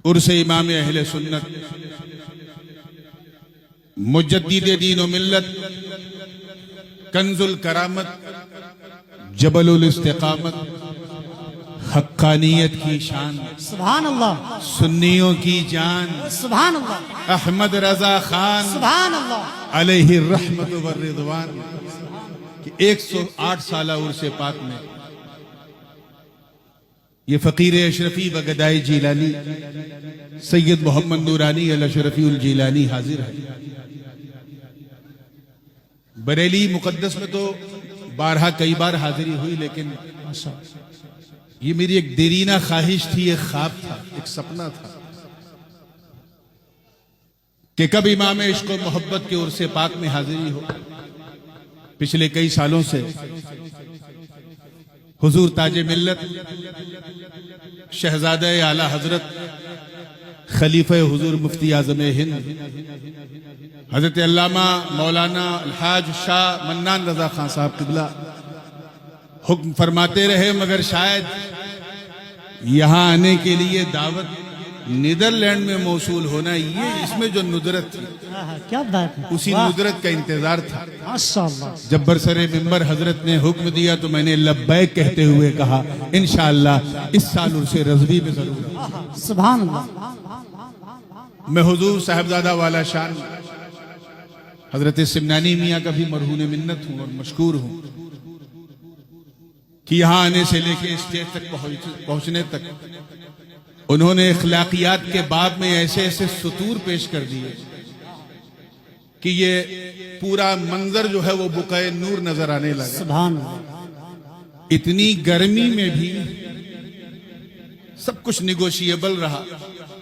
عرس امام اہل سنت، مجدد دین و ملت، کنز الکرامت، جبل الاستقامت، حقانیت کی شان، سبحان اللہ، سنیوں کی جان، سبحان اللہ، احمد رضا خان سبحان اللہ، علیہ الرحمت والرضوان کہ 108 سالہ عرس پاک میں یہ فقیر اشرفی و گدائی جیلانی سید محمد نورانی الاشرفی الجیلانی حاضر ہے۔ بریلی مقدس میں تو بارہا کئی بار حاضری ہوئی، لیکن یہ میری ایک دیرینہ خواہش تھی، ایک خواب تھا، ایک سپنا تھا کہ کب امام عشق و محبت کے عرس پاک میں حاضری ہو۔ پچھلے کئی سالوں سے حضور تاج ملت شہزادہ اعلیٰ حضرت خلیفہ حضور مفتی اعظم ہند حضرت علامہ مولانا الحاج شاہ منان رضا خان صاحب قبلہ حکم فرماتے رہے، مگر شاید یہاں آنے کے لیے دعوت نیدرلینڈ میں موصول ہونا، یہ اس میں جو ندرت تھی کیا بات ہے، اسی ندرت کا انتظار تھا۔ ماشاءاللہ، جب برسر ممبر حضرت نے حکم دیا تو میں نے لبیک کہتے ہوئے کہا انشاءاللہ اس سال عرس رضوی میں ضرور۔ سبحان اللہ، میں حضور صاحبزادہ والا شان حضرت سمنانی میاں کا بھی مرہون منت ہوں اور مشکور ہوں کہ یہاں آنے سے لے کے اسٹیج تک پہنچنے تک انہوں نے اخلاقیات کے باب میں ایسے ایسے سطور پیش کر دیے کہ یہ پورا منظر جو ہے وہ بقعہ نور نظر آنے لگا۔ سبحان اللہ، اتنی گرمی میں بھی سب کچھ نیگوشیبل رہا،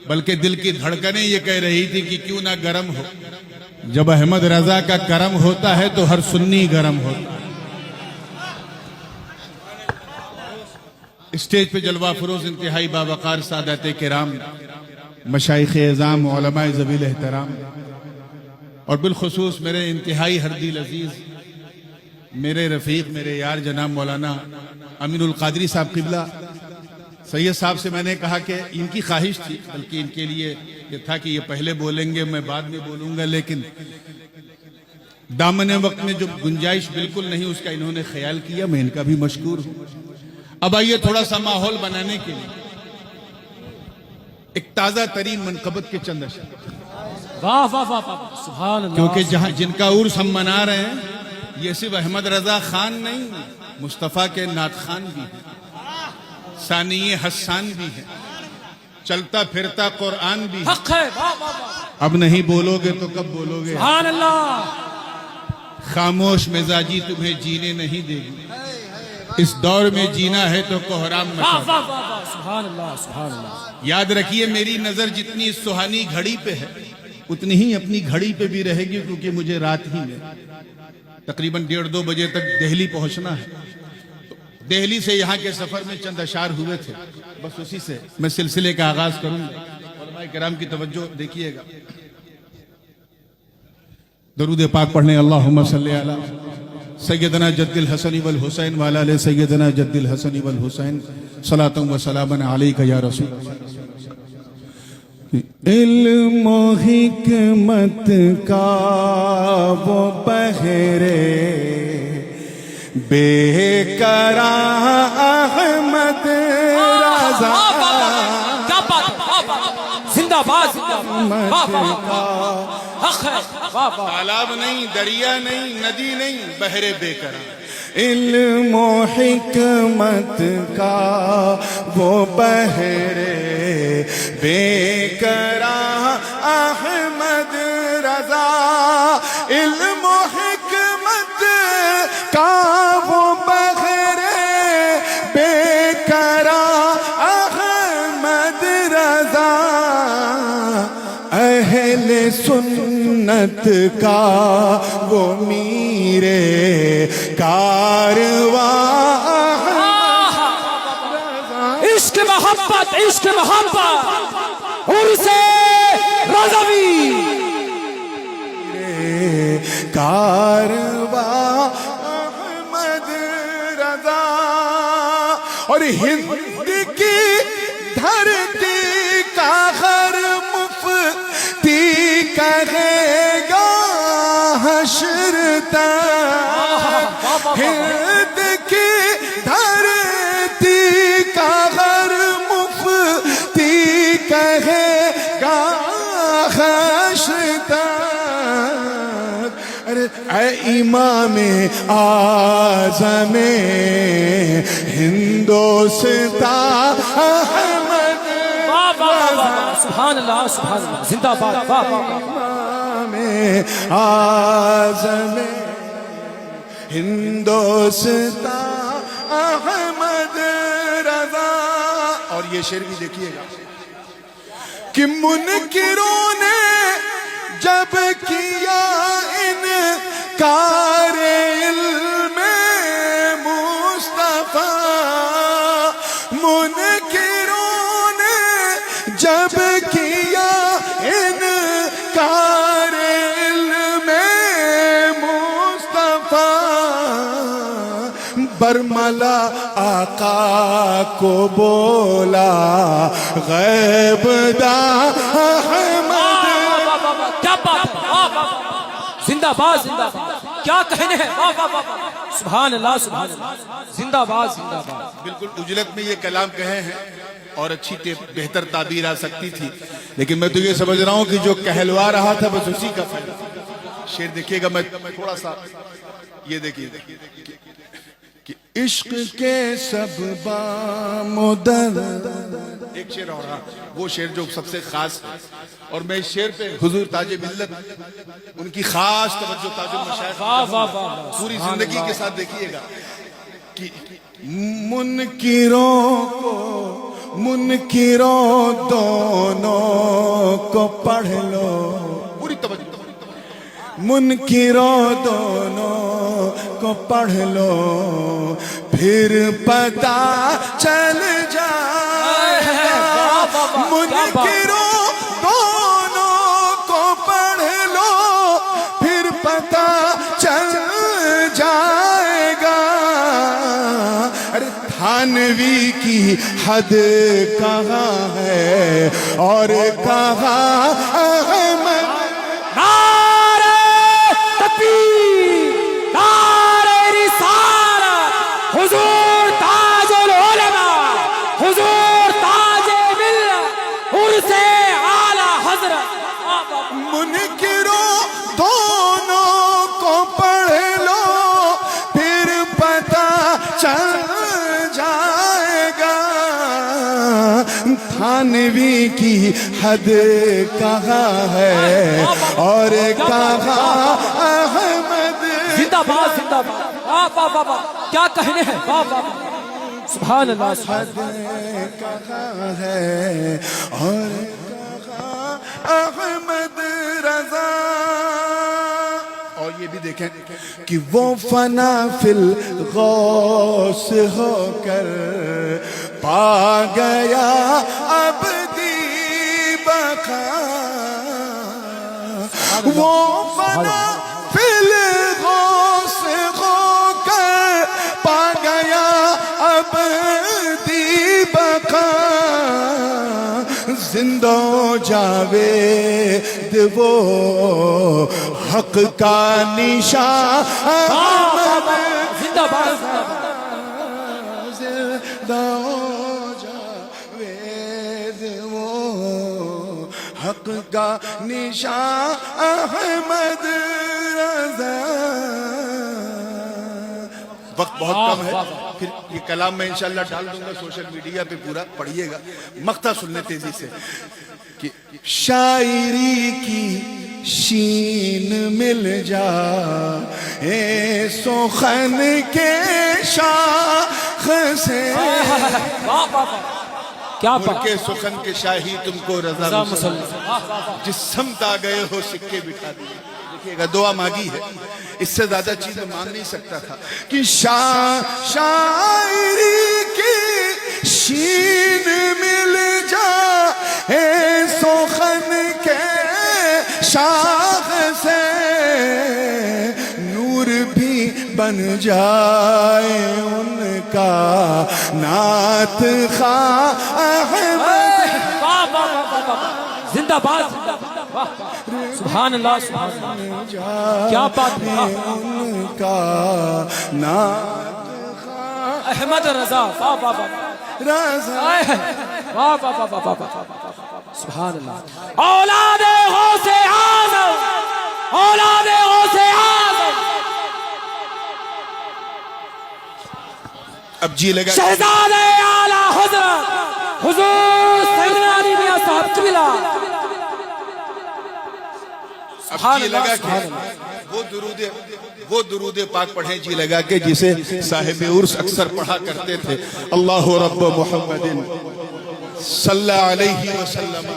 بلکہ دل کی دھڑکنیں یہ کہہ رہی تھی کہ کیوں نہ گرم ہو۔ جب احمد رضا کا کرم ہوتا ہے تو ہر سنی گرم ہوتا ہے۔ اسٹیج پہ جلوہ فروز انتہائی باوقار سادات کرام، مشائخ اعظام، علماء ذویل احترام، اور بالخصوص میرے انتہائی ہردل عزیز، میرے رفیق، میرے یار جناب مولانا امین القادری صاحب قبلہ سید صاحب سے میں نے کہا کہ ان کی خواہش تھی، بلکہ ان کے لیے یہ تھا کہ یہ پہلے بولیں گے، میں بعد میں بولوں گا، لیکن دامن وقت میں جو گنجائش بالکل نہیں اس کا انہوں نے خیال کیا، میں ان کا بھی مشکور ہوں۔ اب آئیے تھوڑا سا ماحول بنانے کے لیے ایک تازہ ترین منقبت کے چند اشعار، واہ واہ واہ واہ، سبحان اللہ، کیونکہ جن کا عرس ہم منا رہے ہیں یہ صرف احمد رضا خان نہیں، مصطفیٰ کے نعت خان بھی ہیں، ثانی حسان بھی ہیں، چلتا پھرتا قرآن بھی ہے۔ حق ہے، واہ واہ واہ، اب نہیں بولو گے تو کب بولو گے؟ سبحان اللہ، خاموش مزاجی تمہیں جینے نہیں دے گی، اس دور میں جینا ہے تو کوہرام واہ مچا۔ واہ واہ واہ، سبحان اللہ، سبحان اللہ، یاد رکھیے میری نظر جتنی اس سہانی گھڑی پہ ہے اتنی ہی اپنی گھڑی پہ بھی رہے گی، کیونکہ مجھے رات ہی میں تقریباً 1:30-2 بجے تک دہلی پہنچنا ہے۔ دہلی سے یہاں کے سفر میں چند اشعار ہوئے تھے، بس اسی سے میں سلسلے کا آغاز کروں گا۔ علماء کرام کی توجہ دیکھیے گا، درود پاک پڑھنے، اللہم صلی علی سیدنا جد الحسن والحسین وعلی آل سیدنا جد الحسن والحسین صلاۃ و سلام علیک یا رسول۔ علم و حکمت کا وہ بحرے بے قرار احمد رضا، کیا بات، زندہ باد، واہ واہ واہ، حق ہے، واہ واہ، تالاب نہیں، دریا نہیں، ندی نہیں، بحر بے قرار۔ علم و حکمت کا وہ بحر بے قرار احمد رضا، علم و حکمت کا وہ بحر بے قرار احمد رضا، اہل سنت کا وہ میرے کارواں، عشق محبت، عشق محبت، عرس رضوی، کارواں احمد رضا، اور ہند کی دھرتی کا اے امام اعظم ہندوستان احمد واہ واہ واہ، سبحان اللہ سبحان اللہ، زندہ باد، واہ واہ واہ۔ امام اعظم ہندوستان احمد رضا۔ اور یہ شعر بھی دیکھیے گا کہ منکروں نے جب کیا انکار علم مصطفیٰ، منکروں نے جب کیا انکار علم مصطفیٰ، برملا آقا کو بولا غیب دا احمد۔ کیا بات ہے، واہ واہ، زندہ باد زندہ باد، کیا کہنے ہیں، واہ واہ واہ، سبحان اللہ سبحان اللہ، زندہ باد زندہ باد۔ بالکل اجلت میں یہ کلام کہے ہیں اور اچھی بہتر تعبیر آ سکتی تھی، لیکن میں تو یہ سمجھ رہا ہوں کہ جو کہلوا رہا تھا بس اسی کا فائدہ۔ شعر دیکھیے گا، میں تھوڑا سا یہ دیکھیے کہ عشق کے سب بامدد، ایک شعر اور رہا وہ شعر جو سب سے خاص ہے، اور میں اس شعر پہ حضور تاج ملت ان کی خاص توجہ تاج المشائخ واہ واہ واہ، پوری زندگی کے ساتھ دیکھیے گا کہ منکروں دونوں کو پڑھ لو، پوری توجہ، منکروں دونوں کو پڑھ لو، پھر پتہ چل جائے گا۔ منکروں دونوں کو پڑھ لو، پھر پتہ چل جائے گا۔ ارے تھانوی کی حد کہاں ہے اور کہاں احمد؟ نعرہ تکبیر، نعرہ رسالت، حضور تاج العلماء، حضور تاج ملت، عرس اعلی حضرت۔ منکروں دونوں کو پڑھ لو، پھر پتہ چل جائے گا۔ تھانوی کی حد کہاں ہے اور کہاں احمد؟ زندہ باد زندہ باد، واہ واہ واہ واہ، کیا کہنے ہیں، واہ واہ واہ، سبحان اللہ سبحان اللہ۔ کہاں ہے اور کہاں احمد رضا؟ اور یہ بھی دیکھیں کہ وہ فنا فی الغوث ہو کر پا گیا ابدی بقا، وہ فنا فی الغوث ہو کر پا گیا ابدی بقا، زندہ جاوید وہ حق کا نشان زندہ باد زندہ جاوید وہ حق کا نشان احمد رضا۔ وقت بہت کم ہے، پھر یہ کلام میں انشاءاللہ ڈال دوں گا سوشل میڈیا پہ، پورا پڑھیے گا، مقطع سننے تیزی سے کہ شاعری کی شین مل جا اے سخن کے شاخ سے، واہ واہ واہ، کیا بات، کے سخن کے شاہی تم کو رضا رضا مسلم، مسلم، واہ واہ واہ، جس سمت آ گئے ہو سکے بٹھا دیے۔ دیکھیے گا دعا مانگی ہے، اس سے زیادہ چیزیں مانگ نہیں سکتا تھا کہ شاعری کی شین مل جا اے سخن کے شاخ سے، نور بھی بن جائے ان کا نعت خواہ احمد۔ واہ واہ واہ واہ، زندہ باد زندہ باد، واہ سبحان اللہ سبحان اللہ، کیا بات ہے، ان کا نعت خواہ احمد رضا، واہ واہ واہ، رضا۔ واہ واہ واہ واہ واہ واہ، سبحان اللہ۔ اولاد غوث اعظم، اولاد غوث اعظم، اب جی لگا شہزادے اعلیٰ حضرت حضور سیدنا علی میاں صاحب قبلہ اب جی لگا کہ وہ درود پاک پڑھیں جی لگا کہ جسے صاحب عرس اکثر پڑھا کرتے تھے. اللہ رب محمد صلی علیہ وسلم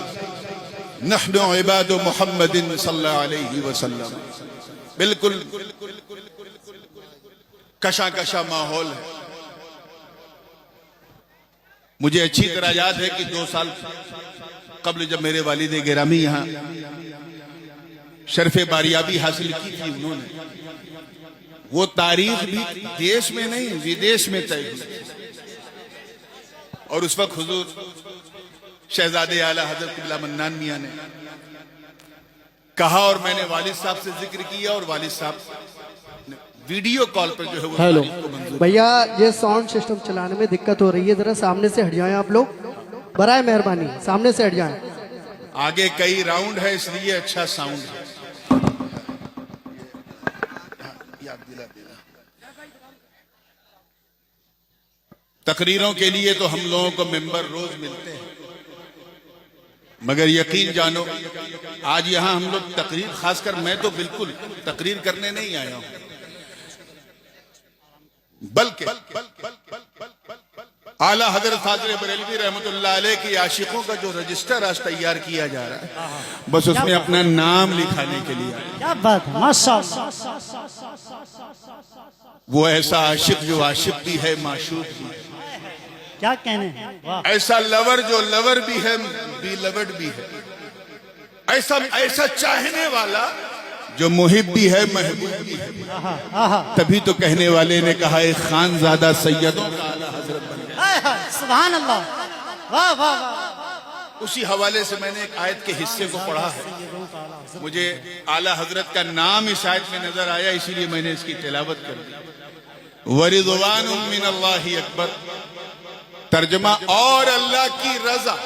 نحن عباد محمد صلی علیہ وسلم. بالکل کشا کشا ماحول ہے. مجھے اچھی طرح یاد ہے کہ 2 سال قبل جب میرے والد گرامی یہاں شرف باریابی حاصل کی تھی انہوں نے, وہ تاریخ بھی دیش میں نہیں ودیش میں طے ہوئی. اور اس وقت حضور شہزادے اعلیٰ حضرت قبلہ منان میاں نے کہا اور میں نے والد صاحب سے ذکر کیا اور والد صاحب نے ویڈیو کال پر جو ہے وہ ہیلو تاریخ کو منظور. بھیا یہ ساؤنڈ سسٹم چلانے میں دقت ہو رہی ہے, ذرا سامنے سے ہٹ جائیں آپ لوگ, برائے مہربانی سامنے سے ہٹ جائیں. آگے کئی راؤنڈ ہے اس لیے اچھا ساؤنڈ ہے. تقریروں کے لیے تو ہم لوگوں کو ممبر روز ملتے ہیں, مگر یقین جانو آج یہاں ہم لوگ تقریر, خاص کر میں تو بالکل تقریر کرنے نہیں آیا ہوں, بلکہ اعلیٰ حضرت فاضل بریلوی رحمت اللہ علیہ کی عاشقوں کا جو رجسٹر آج تیار کیا جا رہا ہے, بس اس میں اپنا نام لکھانے کے لیے کیا بات ہے, ماشاءاللہ. وہ ایسا عاشق جو عاشق بھی ہے معشوق بھی ہے, کیا کہنے ہیں, واہ. ایسا لور جو لور بھی ہے بھی لورڈ بھی ہے, ایسا چاہنے والا جو محب بھی ہے محبوب بھی ہے. تبھی تو کہنے والے نے کہا ایک خان زادہ سیدوں کا اعلیٰ حضرت بن گیا. ہائے ہائے, سبحان اللہ, واہ واہ واہ. اسی حوالے سے میں نے ایک آیت کے حصے کو پڑھا ہے, مجھے اعلیٰ حضرت کا نام اس آیت میں نظر آیا, اسی لیے میں نے اس کی تلاوت کر دی. وَرِضْوَانٌ مِّنَ اللَّهِ اکبر, ترجمہ اور اللہ کی رضا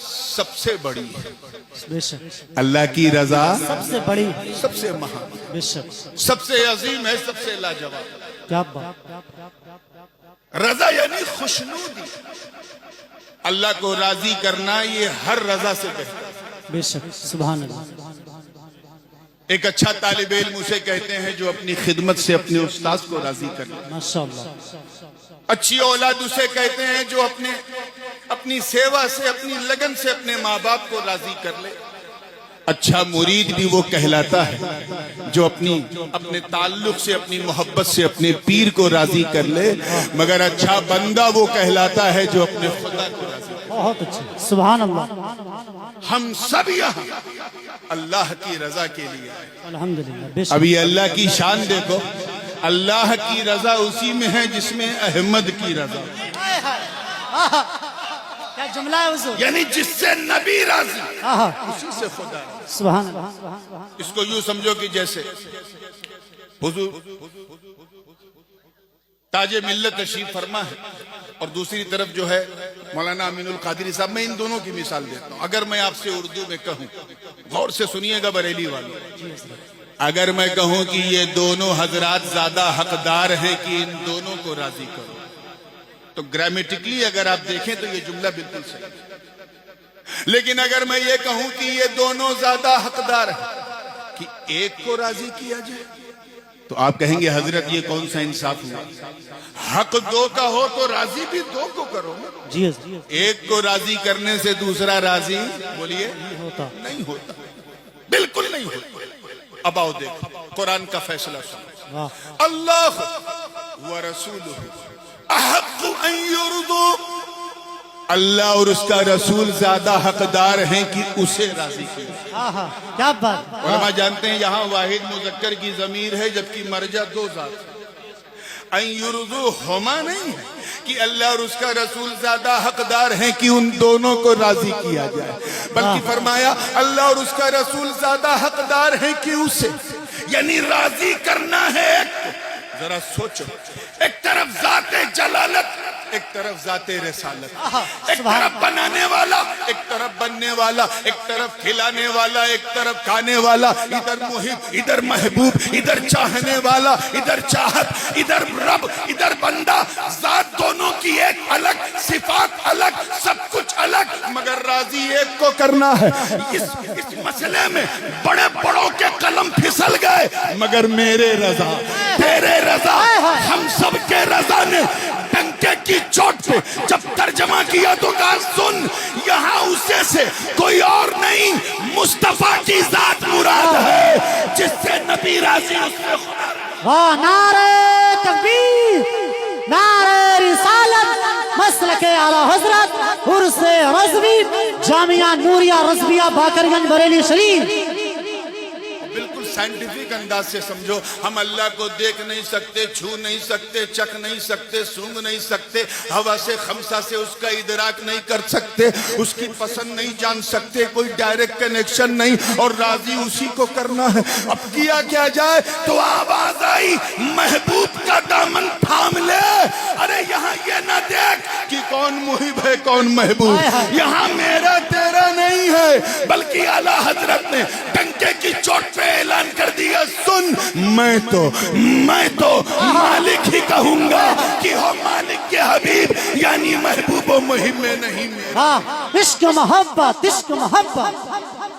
سب سے بڑی ہے. بے شک, اللہ کی رضا سب سے بڑی, سب سے مہان, بے شک, سب سے عظیم ہے, سب سے لاجواب. کیا بات. رضا یعنی خوشنودی, اللہ کو راضی کرنا یہ ہر رضا سے بہتر ہے. بے شک, سبحان اللہ. ایک اچھا طالب علم اسے کہتے ہیں جو اپنی خدمت سے اپنے استاذ کو راضی کر لے. ماشاءاللہ. اچھی اولاد اسے کہتے ہیں جو اپنی سیوا سے اپنی لگن سے اپنے ماں باپ کو راضی کر لے. اچھا مرید بھی وہ کہلاتا ہے جو اپنے تعلق سے اپنی محبت سے اپنے پیر کو راضی کر لے, مگر اچھا بندہ وہ کہلاتا ہے جو اپنے خدا کو راضی کر لے. بہت اچھا, سبحان اللہ. ہم سب یہاں اللہ کی رضا کے لیے آئے. الحمدللہ, بے شک. اب یہ اللہ کی شان دیکھو, اللہ کی رضا اسی میں ہے جس میں احمد کی رضا, کیا جملہ ہے حضور, یعنی جس سے نبی راضی اسی سے خدا. سبحان اللہ. اس کو یوں سمجھو کہ جیسے حضور تاج ملت تشریف فرما ہے اور دوسری طرف جو ہے مولانا امین القادری صاحب. میں ان دونوں کی مثال دیتا ہوں. اگر میں آپ سے اردو میں کہوں, غور سے سنیے گا بریلی والوں, اگر میں کہوں کہ یہ دونوں حضرات زیادہ حقدار ہیں کہ ان دونوں کو راضی کرو, تو گرامیٹکلی اگر آپ دیکھیں تو یہ جملہ بالکل صحیح ہے. لیکن اگر میں یہ کہوں کہ یہ دونوں زیادہ حقدار ہیں کہ ایک کو راضی کیا جائے, تو آپ کہیں گے حضرت یہ کون سا انصاف ہوا, حق دو کا ہو تو راضی بھی دو کو کرو. جی حضور, ایک کو راضی کرنے سے دوسرا راضی بولیے ہوتا نہیں ہوتا, بالکل نہیں ہوتا. اب آؤ دیکھ قرآن کا فیصلہ سن. واہ. اللہ ورسولہ احق ان یرضوا, اللہ اور اس کا رسول زیادہ حقدار ہیں کہ اسے راضی کیے. کیا بات. علماء جانتے ہیں یہاں واحد مذکر کی ضمیر ہے جبکہ مرجع دو ذات. ان یرضوا ہما نہیں ہے کہ اللہ اور اس کا رسول زیادہ حقدار ہیں کہ ان دونوں کو راضی کیا جائے, بلکہ فرمایا اللہ اور اس کا رسول زیادہ حقدار ہیں کہ اسے, یعنی راضی کرنا ہے ایک کو. ذرا سوچو, ایک طرف ذات جلالت ایک طرف ذات رسالت، ایک طرف بنانے والا، ایک طرف بننے والا، ایک طرف کھلانے والا، ایک طرف کھانے والا، ادھر محب، ادھر محبوب، ادھر چاہنے والا، ادھر چاہت، ادھر رب، ادھر بندہ، ذات دونوں کی ایک الگ، صفات الگ، سب کچھ الگ، مگر راضی ایک کو کرنا ہے۔ اس مسئلے میں بڑے بڑوں کے قلم پھسل گئے، مگر میرے رضا، تیرے رضا، ہم سب کے رضا نے ڈنکے کی چوٹ پہ جب ترجمہ کیا تو کہا سن، یہاں اسے سے کوئی اور نہیں، مصطفیٰ کی ذات مراد ہے، جس سے نبی راضی اس سے خدا۔ واہ، نعرہ تکبیر، نعرہ رسالت، مسلک اعلیٰ حضرت عرس رضوی، جامعہ نوریہ رضویہ باقرگنج بریلی شریف۔ بالکل سائنٹیفک انداز سے سمجھو، ہم اللہ کو دیکھ نہیں سکتے، چھو نہیں سکتے، چکھ نہیں سکتے، سونگ نہیں سکتے، ہوا سے خمسہ سے اس کا ادراک نہیں کر سکتے، اس کی پسند نہیں جان سکتے، کوئی ڈائریکٹ کنیکشن نہیں، اور راضی اسی کو کرنا ہے۔ اب کیا کیا جائے تو آواز آئی، محبوب کا دامن تھام لے۔ ارے یہاں یہ نہ دیکھ کہ کون محب ہے کون محبوب، یہاں میرا تیرا نہیں ہے، بلکہ اعلیٰ حضرت نے ڈنکے کی چوٹ پہ اعلان کر دیا، سن، میں تو مالک ہی کہوں گا کہ ہو مالک کے حبیب، یعنی محبوب و محب میں نہیں میرا۔ ہاں، عشق محبت، عشق محبت،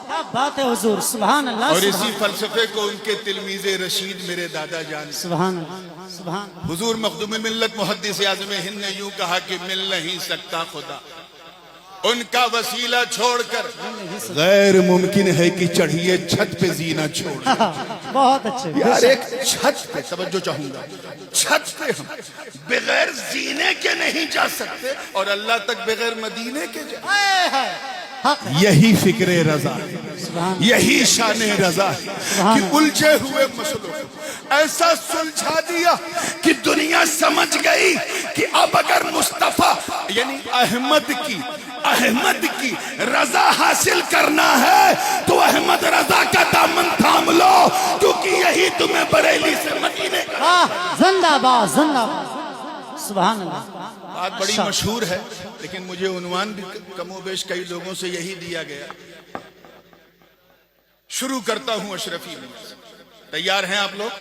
کیا بات ہے حضور، سبحان اللہ۔ اور اسی فلسفے کو ان کے تلمیذ رشید میرے دادا جان، سبحان اللہ، سبحان اللہ۔ حضور مخدوم ملت محدث اعظم ہند نے یوں کہا کہ مل نہیں سکتا خدا، ان کا وسیلہ چھوڑ کر غیر ممکن ہے کہ چڑھیے چھت پہ زینہ چھوڑ۔ بہت اچھے، یار ایک چھت پہ، توجہ چاہوں گا، چھت پہ ہم بغیر زینے کے نہیں جا سکتے، اور اللہ تک بغیر مدینے کے جا۔ یہی فکر رضا، یہی شان رضا کہ الجھے ہوئے مسئلوں ایسا سلجھا دیا کہ دنیا سمجھ گئی کہ اب اگر مصطفیٰ یعنی احمد کی رضا حاصل کرنا ہے تو احمد رضا کا دامن تھام لو، کیونکہ یہی تمہیں بریلی سے مدینے کا۔ زندہ باد، زندہ باد، سبحان اللہ۔ بات بڑی مشہور ہے، لیکن مجھے عنوان بھی کم و بیش کئی لوگوں سے یہی دیا گیا۔ شروع کرتا ہوں اشرفی میں، تیار ہیں آپ لوگ؟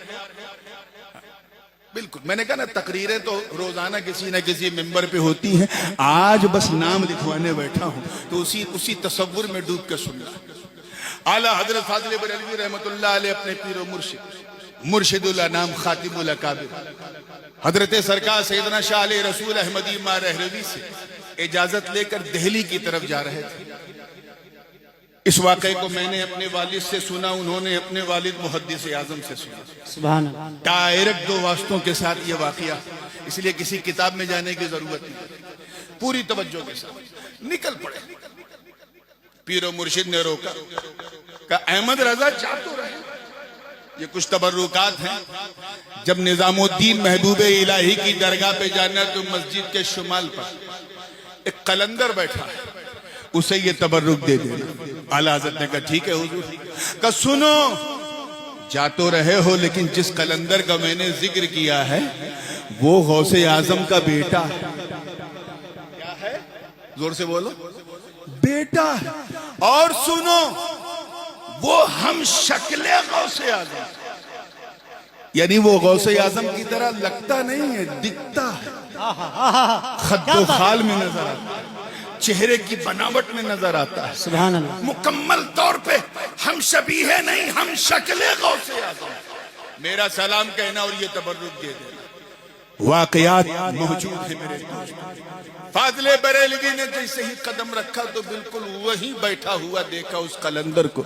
بالکل، میں نے کہا نا تقریریں تو روزانہ کسی نہ کسی ممبر پہ ہوتی ہیں، آج بس نام لکھوانے بیٹھا ہوں تو اسی تصور میں ڈوب کے سننا۔ اعلیٰ حضرت فاضل بریلوی رحمت اللہ علیہ اپنے پیر و مرشد الانام خاتم الاکابر حضرت سرکار سیدنا شاہ علیہ رسول احمدی ماں رہروی سے اجازت لے کر دہلی کی طرف جا رہے تھے۔ اس واقعے کو میں نے اپنے والد سے سنا، انہوں نے اپنے والد محدث اعظم سے سنا۔ سبحان اللہ۔ ڈائریکٹ دو واسطوں کے ساتھ یہ واقعہ، اس لیے کسی کتاب میں جانے کی ضرورت نہیں، پوری توجہ کے ساتھ نکل پڑے۔ پیر و مرشد نے روکا، کہا احمد رضا جا تو رہے، یہ کچھ تبرکات ہیں، جب نظام الدین محبوب الہی کی درگاہ پہ جانا تو مسجد کے شمال پر ایک قلندر بیٹھا ہے، اسے یہ تبرک دے دے۔ اعلیٰ حضرت نے کہا ٹھیک ہے حضور۔ کہا سنو، جا تو رہے ہو لیکن جس قلندر کا میں نے ذکر کیا ہے وہ غوث اعظم کا بیٹا ہے۔ کیا ہے؟ زور سے بولو، بیٹا ہے۔ اور سنو، وہ ہم شکل غوث اعظم، یعنی وہ غوث اعظم کی طرح لگتا نہیں ہے، دکھتا ہے، خد و خال میں نظر آتا ہے، چہرے کی بناوٹ میں نظر آتا ہے، سبحان اللہ۔ مکمل طور پہ ہم شبیہ نہیں، ہم شکل غوث اعظم۔ میرا سلام کہنا اور یہ تبرک دے دینا۔ واقعات موجود ہیں میرے دوست۔ فاضل بریلوی نے جیسے ہی قدم رکھا تو بالکل وہی بیٹھا ہوا دیکھا اس قلندر کو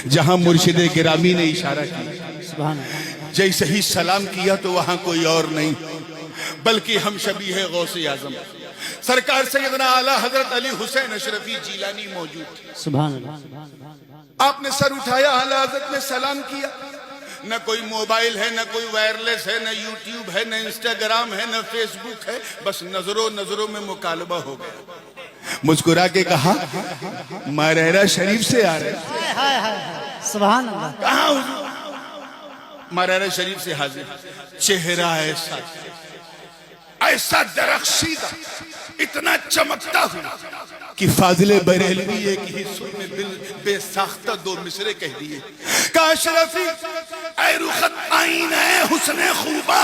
جہاں مرشد گرامی نے اشارہ کیا۔ سبحان اللہ۔ جیسے ہی سلام کیا تو وہاں کوئی اور نہیں بلکہ ہم شبیہ غوث اعظم سرکار سیدنا اعلیٰ حضرت علی حسین اشرفی جیلانی موجود تھے۔ سبحان اللہ۔ آپ نے سر اٹھایا، اعلیٰ حضرت نے سلام کیا۔ نہ کوئی موبائل ہے، نہ کوئی وائرلیس ہے، نہ یوٹیوب ہے، نہ انسٹاگرام ہے، نہ فیس بک ہے، بس نظروں میں مکالمہ ہو گیا۔ مسکرا کے کہا مریرہ شریف سے آ رہے۔ سبحان اللہ۔ کہاں حضور؟ مریرہ شریف سے حاضر۔ چہرہ ایسا ایسا درخشیدہ اتنا چمکتا ہوا کہ فاضل بریلوی ایک ہی سر میں دل بے ساختہ دو مصرے کہہ دیے کہ اشرفی اے رخت آئین اے حسن خوبہ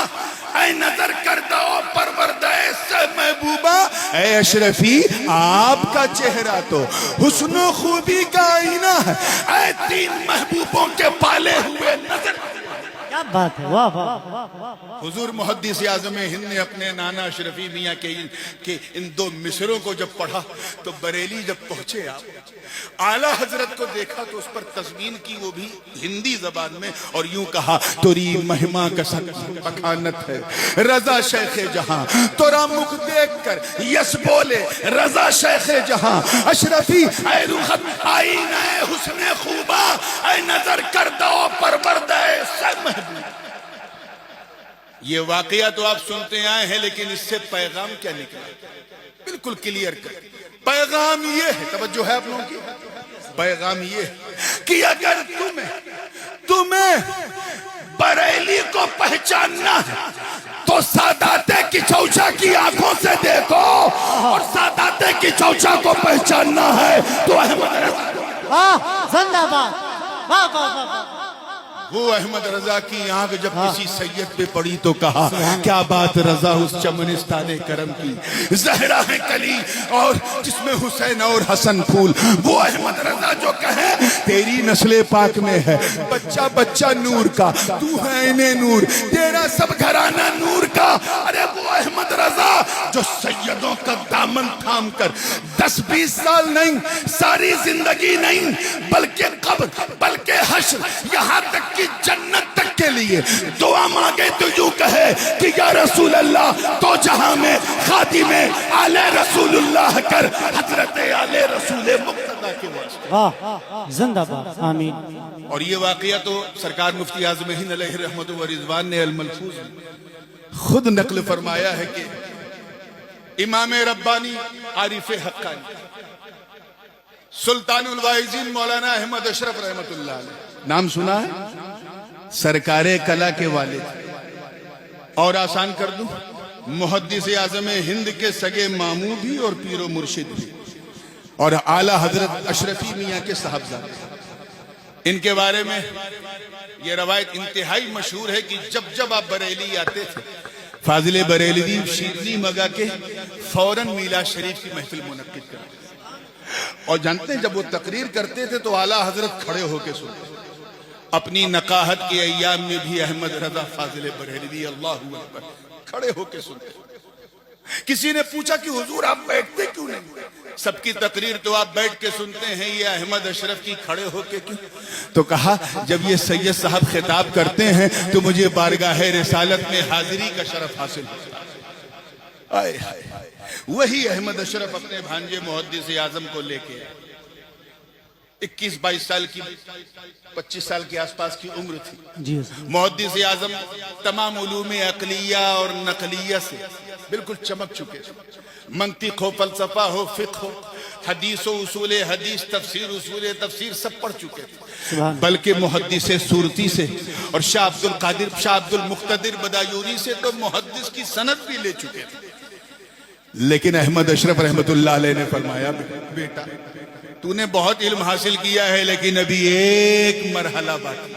اے نظر کردہ پروردہ سے محبوبہ. اے اشرفی آپ کا چہرہ تو حسن و خوبی کا آئینہ ہے. اے تین محبوبوں کے پالے ہوئے نظر. کیا بات ہے، واہ واہ. حضور محدث اعظم ہند نے اپنے نانا اشرفی میاں کے ان دو مصروں کو جب پڑھا تو بریلی جب پہنچے آپ اعلیٰ حضرت کو دیکھا تو اس پر تزمین کی، وہ بھی ہندی زبان میں، اور یوں کہا توری مہما کا بخانت ہے رضا شیخ جہاں. تورا مخ دیکھ کر یس بولے رضا شیخ جہاں. اشرفی اے رخت آئین اے حسن خوبہ اے نظر کردہ پروردہ سے محبوب. یہ واقعہ تو آپ سنتے آئے ہیں، لیکن اس سے پیغام کیا نکلا بالکل کلیئر کر. پیغام یہ ہے، توجہ ہے آپ لوگوں کی، پیغام یہ ہے کہ اگر تمہیں بریلی کو پہچاننا ہے تو سادات کی چوچا کی آنکھوں سے دیکھو، اور سادات کی چوچا کو پہچاننا ہے تو احمد رضا. واہ زندہ باد. واہ واہ واہ. وہ احمد رضا کی آنکھ جب کسی سید پہ پڑی تو کہا کیا بات رضا اس چمنستان کرم کی. زہرا ہے کلی اور جس میں حسین اور حسن پھول. وہ احمد رضا جو کہے تیری نسل پاک میں ہے بچہ بچہ نور کا، تو ہے انہیں نور، تیرا سب گھرانہ نور کا. ارے وہ احمد رضا جو سیدوں کا دامن تھام کر 10-20 سال نہیں، ساری زندگی نہیں، بلکہ قبر بلکہ حشر یہاں تک کہ جنت تک کے لیے دعا مانگے تو یوں کہے کہ یا رسول اللہ تو جہاں میں خادم آل رسول اللہ کر حضرت آل رسول مقتدی کے واسطے. واہ زندہ باد. آمین. اور یہ واقعہ تو سرکار مفتی اعظم ہند علیہ رحمت و رضوان نے الملفوظ خود نقل فرمایا ہے کہ امام ربانی عارف حقانی سلطان الواعظین مولانا احمد اشرف رحمت اللہ علیہ نام سنا ہے؟ سرکار کلا کے والد، اور آسان کر دوں محدث اعظم ہند کے سگے ماموں بھی اور پیر و مرشد بھی، اور اعلیٰ حضرت اشرفی میاں کے صاحبزادے. ان کے بارے میں یہ روایت انتہائی مشہور ہے کہ جب آپ بریلی آتے تھے فاضل بریلوی شیرنی مگا کے فوراً میلاد شریف کی محفل منعقد کرتے، اور جانتے ہیں جب وہ تقریر کرتے تھے تو اعلیٰ حضرت کھڑے ہو کے سنتے. اپنی نقاہت کے ایام میں بھی احمد رضا فاضل بریلوی اللہ اکبر کھڑے ہو کے سنتے. کسی نے پوچھا کہ حضور آپ بیٹھتے کیوں نہیں؟ سب کی تقریر تو آپ بیٹھ کے سنتے ہیں، یہ احمد اشرف کی کھڑے ہو کے کیوں؟ تو کہا جب یہ سید صاحب خطاب کرتے ہیں تو مجھے بارگاہ رسالت میں حاضری کا شرف حاصل ہوتا ہے. آئے ہائے، وہی احمد اشرف اپنے بھانجے محدث اعظم کو لے کے 21-22 سال کی 25 سال کے آس پاس کی عمر تھی. جی محدث اعظم تمام علوم عقلیہ اور نقلیہ سے بالکل چمک چکے. منطق ہو، فلسفہ ہو، فقہ ہو، حدیث و اصول حدیث، تفسیر اصول تفسیر سب پڑھ چکے تھے. بلکہ محدث صورتی سے اور شاہ عبد المقتدر بدایونی سے تو محدث کی سند بھی لے چکے تھے. لیکن احمد اشرف رحمت اللہ علیہ نے فرمایا بیٹا تو نے بہت علم حاصل کیا ہے، لیکن ابھی ایک مرحلہ باقی.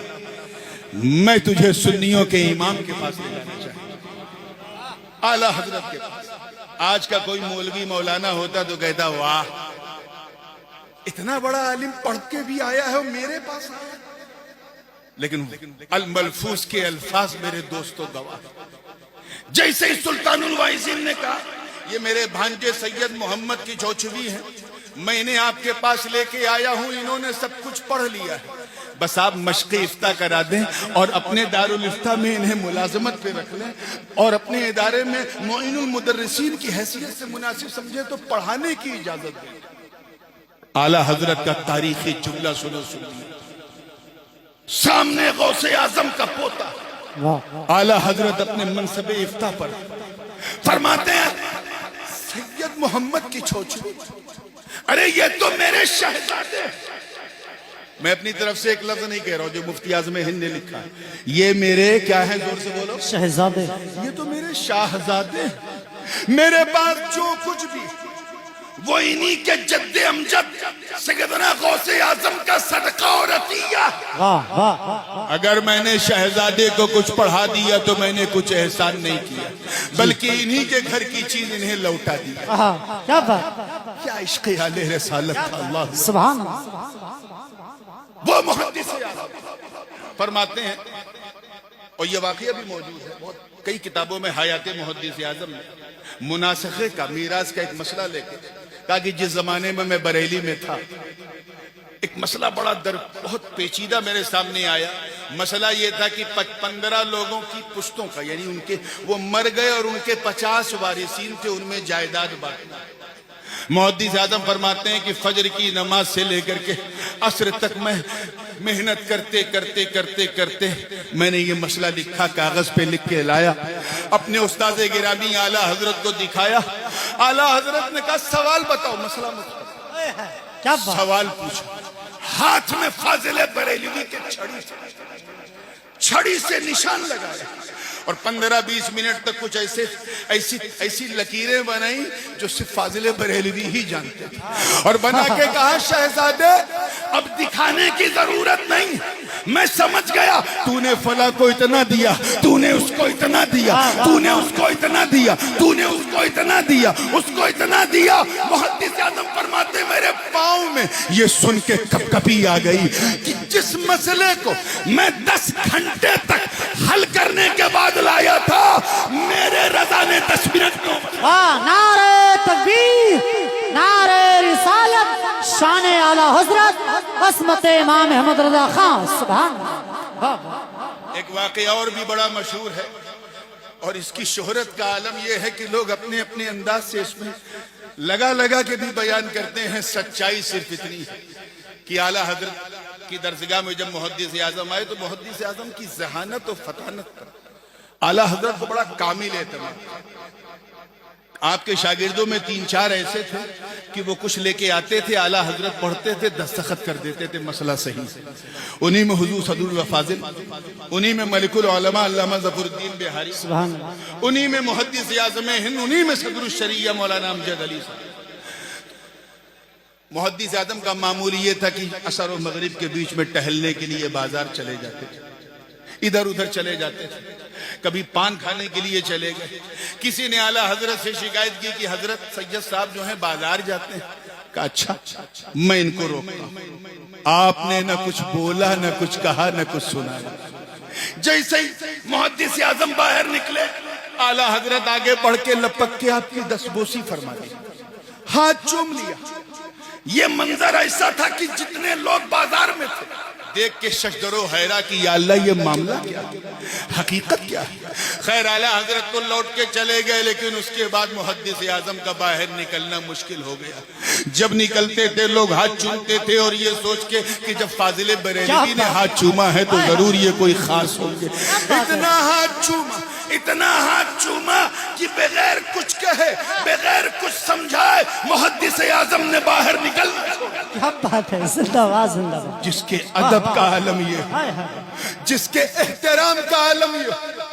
میں تجھے سنیوں کے امام کے پاس لے جانا چاہتا، اعلیٰ حضرت کے پاس. آج کا کوئی مولوی مولانا ہوتا تو کہتا واہ اتنا بڑا عالم پڑھ کے بھی آیا ہے اور میرے پاس آیا. لیکن الملفوظ کے الفاظ میرے دوستوں گواہ. جیسے سلطان الواعظین نے کہا یہ میرے بھانجے سید محمد کی چوچوی ہیں، میں انہیں آپ کے پاس لے کے آیا ہوں، انہوں نے سب کچھ پڑھ لیا ہے، بس آپ مشق افتاء کرا دیں اور اپنے دارالافتاء میں انہیں ملازمت پہ رکھ لیں، اور اپنے ادارے میں معین المدرسین کی حیثیت سے مناسب سمجھے تو پڑھانے کی اجازت دیں. اعلیٰ حضرت کا تاریخی جملہ سنو. سامنے غوث اعظم کا پوتا اعلیٰ حضرت اپنے منصب افتاء پر فرماتے ہیں سید محمد کی چوچو، ارے یہ تو میرے شہزادے. میں اپنی طرف سے ایک لفظ نہیں کہہ رہا ہوں، جو مفتی اعظم ہند نے لکھا ہے، یہ میرے کیا ہیں، زور سے بولو، شہزادے. یہ تو میرے شاہزادے. میرے پاس جو کچھ بھی وہ انہی کے جد امجد سیدنا غوث اعظم کا صدقہ اور عطیہ. واہ واہ اگر میں نے شہزادے کو کچھ پڑھا دیا تو میں نے کچھ احسان نہیں کیا بلکہ انہی کے گھر کی چیز انہیں لوٹا دی. کیا بات. کیا عشق آلِ رسالت تھا. اللہ سبحان اللہ. وہ محدث اعظم فرماتے ہیں اور یہ واقعہ بھی موجود ہے بہت کئی کتابوں میں حیات محدث اعظم میں مناسخے کا میراث کا ایک مسئلہ لے کے کہا کہ جس زمانے میں میں بریلی میں تھا ایک مسئلہ بڑا بہت پیچیدہ میرے سامنے آیا. مسئلہ یہ تھا کہ 15 لوگوں کی پشتوں کا یعنی ان کے وہ مر گئے اور ان کے 50 وارثین تھے ان میں جائیداد بانٹنا. محدث اعظم فرماتے ہیں کہ فجر کی نماز سے لے کر کے عصر تک میں محنت کرتے کرتے کرتے کرتے میں نے یہ مسئلہ لکھا کاغذ پہ لکھ کے لایا اپنے استاد گرامی اعلیٰ حضرت کو دکھایا. اعلیٰ حضرت نے کہا سوال بتاؤ. مسئلہ کیا بات. سوال پوچھا. ہاتھ میں فاضل بریلوی کے چھڑی سے نشان لگایا اور 15-20 منٹ تک کچھ ایسی لکیریں بنائی جو صرف فاضل بریلوی ہی جانتے تھے اور بنا کے کہا شہزادے اب دکھانے کی ضرورت نہیں میں سمجھ گیا تو نے فلاں کو اتنا دیا تو نے اس کو اتنا دیا تو نے اس کو اتنا دیا تو نے اس کو اتنا دیا اس کو اتنا دیا. محدث اعظم فرماتے میرے پاؤں میں یہ سن کے کپ کپی آ گئی کہ جس مسئلے کو میں 10 گھنٹے تک حل کرنے کے بعد لایا تھا میرے رضا نے 10 منٹ میں. نعرہ تکبیر نعرہ رسالت شان اعلی حضرت عصمت امام احمد رضا خان. سبحان اللہ. ایک واقعہ اور بھی بڑا مشہور ہے اور اس کی شہرت کا عالم یہ ہے کہ لوگ اپنے اپنے انداز سے اس میں لگا کے بھی بیان کرتے ہیں. سچائی صرف اتنی ہے کہ اعلیٰ حضرت کی درسگاہ میں جب محدث اعظم آئے تو محدث اعظم کی ذہانت و فطانت پر اعلیٰ حضرت کو بڑا کامل اعتماد. آپ کے شاگردوں میں 3-4 ایسے تھے کہ وہ کچھ لے کے آتے تھے اعلیٰ حضرت پڑھتے تھے دستخط کر دیتے تھے مسئلہ صحیح سے. انہی میں حضور صدر الفاضل انہی میں ملک العلماء علامہ ظفر الدین بہاری انہی میں محدث اعظم ہند انہی میں صدر الشریعہ مولانا امجد علی صاحب. محدث اعظم کا معمول یہ تھا کہ عصر و مغرب کے بیچ میں ٹہلنے کے لیے بازار چلے جاتے تھے ادھر ادھر چلے جاتے تھے. کبھی پان کھانے کے لیے چلے گئے. کسی نے اعلیٰ حضرت سے شکایت کی کہ حضرت سید صاحب جو ہیں بازار جاتے ہیں. کہا اچھا میں ان کو روکتا ہوں. آپ نے نہ کچھ بولا نہ کچھ کہا نہ کچھ سنا. جیسے ہی محدث اعظم باہر نکلے اعلیٰ حضرت آگے بڑھ کے لپک کے آپ کی دستبوسی فرما دی ہاتھ چوم لیا. یہ منظر ایسا تھا کہ جتنے لوگ بازار میں تھے دیکھ کے ششدر و حیرہ کی یا اللہ یہ معاملہ کیا حقیقت کیا ہے. خیر اعلیٰ حضرت تو لوٹ کے چلے گئے لیکن اس کے بعد محدث اعظم کا باہر نکلنا مشکل ہو گیا. جب نکلتے تھے لوگ ہاتھ چومتے تھے اور یہ سوچ کے کہ جب فاضل بریلوی نے ہاتھ چوما ہے تو ضرور یہ کوئی خاص ہوں گے. اتنا ہاتھ چوما کہ بغیر کچھ کہے بغیر کچھ سمجھائے محدث اعظم نے باہر نکلنا. کیا بات ہے. زندہ باد زندہ باد. جس کے ادب کا عالم یہ ہے جس کے احترام کا عالم یہ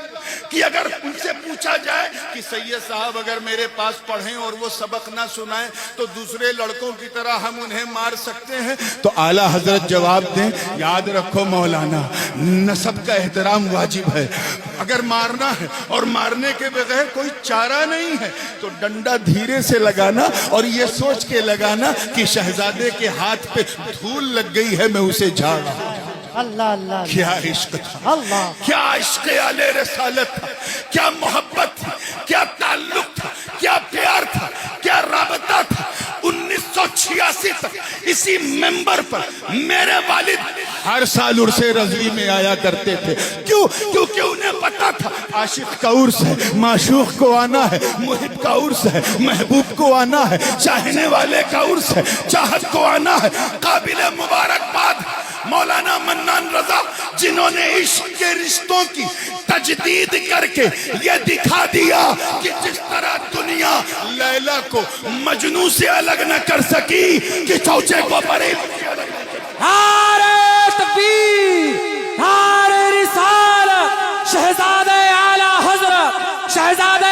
کہ اگر ان سے پوچھا جائے کہ سید صاحب اگر میرے پاس پڑھیں اور وہ سبق نہ سنائیں تو دوسرے لڑکوں کی طرح ہم انہیں مار سکتے ہیں تو اعلیٰ حضرت جواب دیں یاد رکھو مولانا نسب کا احترام واجب ہے. اگر مارنا ہے اور مارنے کے بغیر کوئی چارہ نہیں ہے تو ڈنڈا دھیرے سے لگانا اور یہ سوچ کے لگانا کہ شہزادے کے ہاتھ پہ دھول لگ گئی ہے میں اسے جھاڑ رہا ہوں. اللہ اللہ. کیا عشق تھا. اللہ. کیا عشق آلِ رسالت تھا. کیا محبت تھی. کیا تعلق تھا. کیا پیار تھا. کیا رابطہ تھا. 1986 تک اسی ممبر پر میرے والد ہر سال عرس رضوی میں آیا کرتے تھے. کیوں؟ کیونکہ انہیں پتا تھا عاشق کا عرس ہے معشوق کو آنا ہے محب کا عرس ہے محبوب کو آنا ہے چاہنے والے کا عرس ہے چاہت کو آنا ہے. قابل مبارکباد مولانا منان رضا جنہوں نے عشق کے رشتوں کی تجدید کر کے یہ دکھا دیا کہ جس طرح دنیا لیلا کو مجنوں سے الگ نہ کر سکی کہ چوچے کو بریلوی سے الگ نہ کر سکی. نعرہ تکبیر نعرہ رسالت شہزادہ اعلیٰ حضرت شہزادہ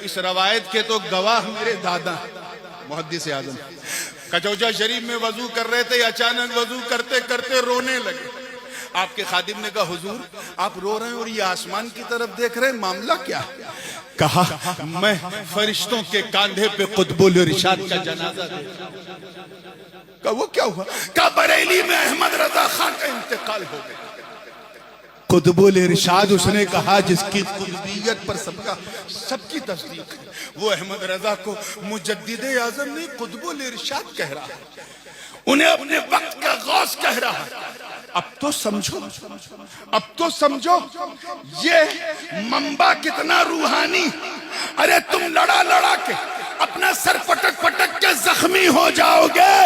اس روایت کے تو گواہ میرے دادا محدث اعظم، کچوچا شریف میں وضو کر رہے تھے، اچانک وضو کرتے کرتے رونے لگے۔ آپ کے خادم نے کہا حضور آپ رو رہے ہیں اور یہ آسمان کی طرف دیکھ رہے ہیں، معاملہ کیا ہے؟ کہا میں فرشتوں کے کاندھے پہ قطب الارشاد کا جنازہ دیکھ رہا ہوں۔ کہا وہ کیا ہوا؟ کہا بریلی میں احمد رضا خان کا انتقال ہو گیا۔ قطب الارشاد اس نے کہا جس کی قطبیت پر سب کی تصدیق ہے، وہ احمد رضا کو مجدد اعظم نہیں قطب الارشاد کہہ رہا ہے، انہیں اپنے وقت کا غوث کہہ رہا ہے۔ اب تو سمجھو یہ منبع کتنا روحانی۔ ارے تم لڑا لڑا کے اپنا سر پٹک پٹک کے زخمی ہو جاؤ گے،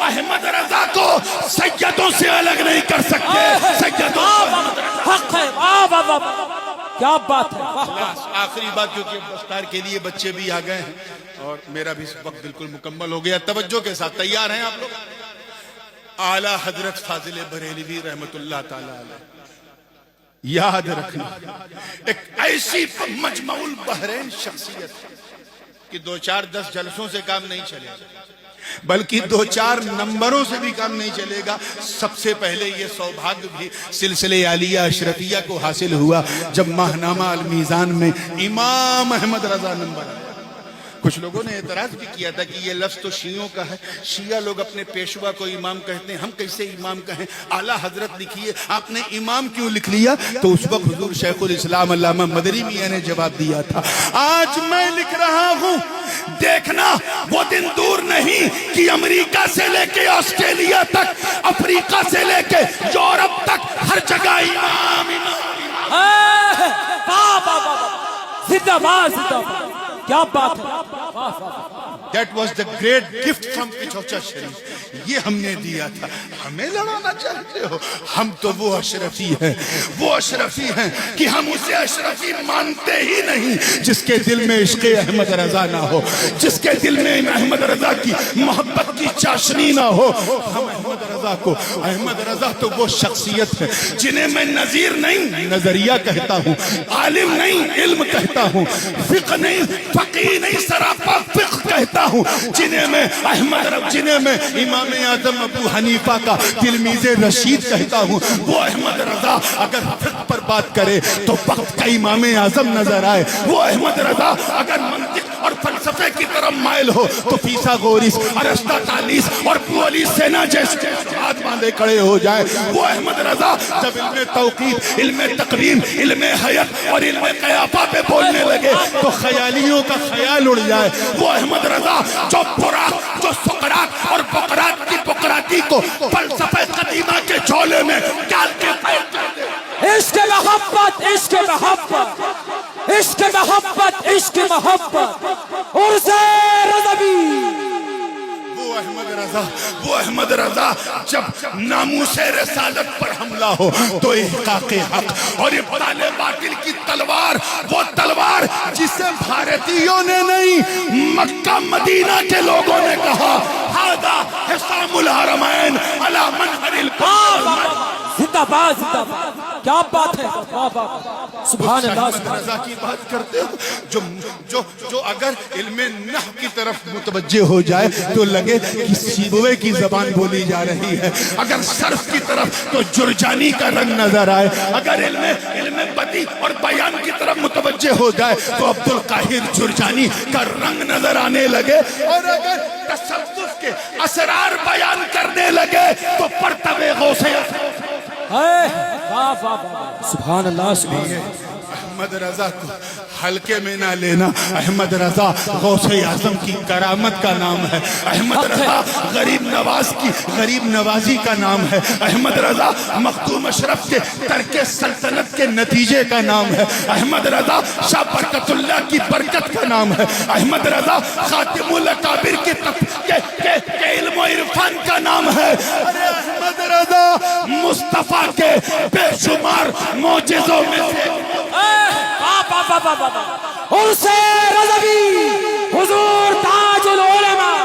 احمد رضا کو سیدوں سے الگ نہیں کر سکتے۔ سیدوں حق ہے، کیا بات ہے۔ آخری بات، کیونکہ دستار کے لیے بچے بھی آ گئے ہیں اور میرا بھی وقت بالکل مکمل ہو گیا، توجہ کے ساتھ تیار ہیں آپ لوگ؟ اعلیٰ حضرت فاضل بریلوی رحمت اللہ تعالی علیہ، یاد رکھنا ایک ایسی مجمع البحرین شخصیت کہ 2-4-10 جلسوں سے کام نہیں چلے گا، بلکہ 2-4 نمبروں سے بھی کام نہیں چلے گا۔ سب سے پہلے یہ سوبھاگیہ بھی سلسلے عالیہ اشرفیہ کو حاصل ہوا جب ماہنامہ المیزان میں امام احمد رضا نمبر آیا۔ کچھ لوگوں نے اعتراض بھی کیا تھا کہ یہ لفظ تو شیعوں کا ہے، شیعہ لوگ اپنے پیشوا کو امام کہتے ہیں، ہم کیسے امام کہیں؟ اعلیٰ حضرت لکھیے، آپ نے امام کیوں لکھ لیا؟ تو اس وقت حضور شیخ الاسلام علامہ مدنی میاں نے جواب دیا تھا، آج میں لکھ رہا ہوں، دیکھنا وہ دن دور نہیں کہ امریکہ سے لے کے آسٹریلیا تک، افریقہ سے لے کے یورپ تک، ہر جگہ امام زندہ باد، زندہ باد، کیا بات ہے۔ That was the great gift from کچوچا شریف، یہ ہم نے دیا تھا۔ ہمیں لڑانا چاہتے ہو؟ ہم تو وہ اشرفی ہیں کہ ہم اسے اشرفی مانتے ہی نہیں جس کے دل میں عشق احمد رضا نہ ہو، جس کے دل میں احمد رضا کی محبت کی چاشنی نہ ہو۔ ہم احمد رضا تو وہ شخصیت ہے جنہیں میں نظیر نہیں نظریہ کہتا ہوں، عالم نہیں علم کہتا ہوں، فقہ نہیں فقیہ نہیں سراپا فقہ کہتا ہوں، جنہیں میں امام اعظم ابو حنیفہ کا تلمیذ رشید کہتا ہوں۔ وہ احمد رضا اگر فقہ پر بات کرے تو وقت کا امام اعظم نظر آئے، وہ احمد رضا اگر منطق اور فلسفے کی طرف مائل ہو تو فیثاغورس، ارسطاطالیس اور پولی سینا جیسے ہاتھ باندھے کھڑے ہو جائے۔ وہ احمد رضا جب علم توقیت، علم تقویم، علم حیات اور علم قیافہ پہ بولنے لگے تو خیالیوں کا خیال اڑ جائے۔ وہ احمد رضا جو سقراط اور بقراط کی بقراطی کو فلسفہ قدیمہ کے جھولے میں ڈال کے عشق محبت، عشق محبت، عشق محبت، عشق محبت، عرض رضوی۔ وہ احمد رضا جب ناموس رسالت پر حملہ ہو تو احقاق حق اور ابطال باطل کی تلوار، وہ تلوار جسے بھارتیوں نے نہیں مکہ مدینہ کے لوگوں نے کہا ہذا حسام الحرمین علی منہر الکعبہ۔ زندہ باد، زندہ باد، کیا بات ہے۔ سبحان اللہ۔ احمد رضا کی بات کرتے ہو جو اگر علم نحو کی طرف متوجہ ہو جائے تو لگے کہ سیبوے کی زبان بولی جا رہی ہے، اگر صرف کی طرف تو جرجانی کا رنگ نظر آئے، اگر علم بدیع اور بیان کی طرف متوجہ ہو جائے تو عبدالقاہر جرجانی کا رنگ نظر آنے لگے، اور اگر تصوف کے اسرار بیان کرنے لگے تو پرتو غوث سبحان اللہ، سبحان اللہ۔ احمد رضا کو ہلکے میں نہ لینا، احمد رضا غوث اعظم کی کرامت کا نام ہے، احمد رضا غریب نوازی کا نام ہے، احمد رضا مخدوم اشرف کے ترک سلطنت کے نتیجے کا نام ہے، احمد رضا شاہ برکت اللہ کی برکت کا نام ہے، احمد رضا خاتم الاکابر کے علم و عرفان کا نام ہے، احمد رضا مصطفیٰ کے بے شمار معجزوں میں سے عرص رضوی، حضور تاج العلماء۔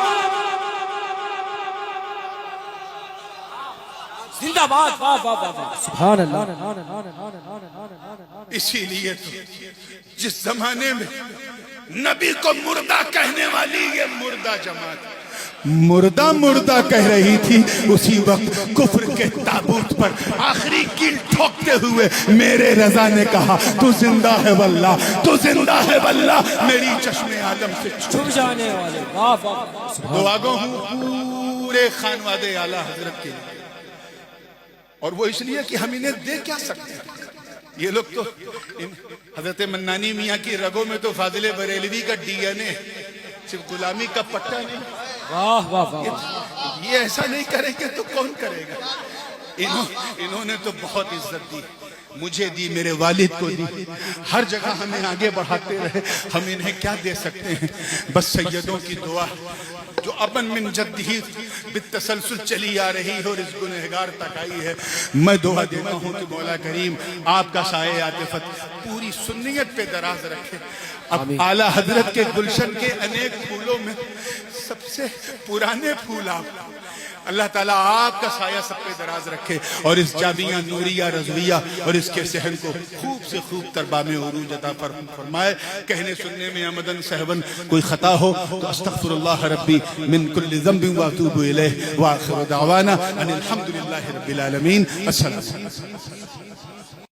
زندہ باد واہ واہ واہ واہ سبحان اللہ اسی لیے تو جس زمانے میں نبی کو مردہ کہنے والی یہ مردہ جماعت مردہ مردہ کہہ رہی تھی، اسی وقت کفر کے تابوت پر آخری کیل ٹھوکتے ہوئے میرے رضا نے کہا تو زندہ ہے واللہ، تو زندہ ہے واللہ، میری چشم عالم سے چھپ جانے والے واہ واہ واہ دعا گو ہوں پورے خانوادے اعلیٰ حضرت کے لیے، اور وہ اس لیے کہ ہم انہیں دے کیا سکتے ہیں؟ یہ لوگ تو حضرت منانی میاں کی رگوں میں تو فاضل بریلوی کا ڈی این اے، صرف غلامی کا پٹا نہیں، واہ واہ واہ یہ ایسا نہیں کریں گے تو کون کرے گا؟ انہوں نے تو بہت عزت دی، مجھے دی، میرے والد کو دی، ہر جگہ ہمیں آگے بڑھاتے رہے، ہم انہیں کیا دے سکتے ہیں؟ بس سیدوں کی دعا جو ابن من جدہی بالتسلسل چلی آ رہی ہے اور اس گنہگار تک آئی ہے، میں دعا دیتا ہوں کہ مولا کریم آپ کا سایہ عاطفت پوری سنیت پہ دراز رکھے۔ اب اعلیٰ حضرت کے گلشن کے انیک پھولوں میں سب سے پرانے پھول آپ، اللہ تعالیٰ آپ کا سایہ سب پہ دراز رکھے اور اس جامعہ نوریہ رضویہ اور اس کے صحن کو خوب سے خوب تربام عروج عطا فرمائے۔ کہنے سننے میں عمدن سہون کوئی خطا ہو تو استغفر اللہ ربی من کل ذنب واتوب الیہ، وآخر دعوانا ان الحمدللہ رب العالمین۔ السلام علیکم۔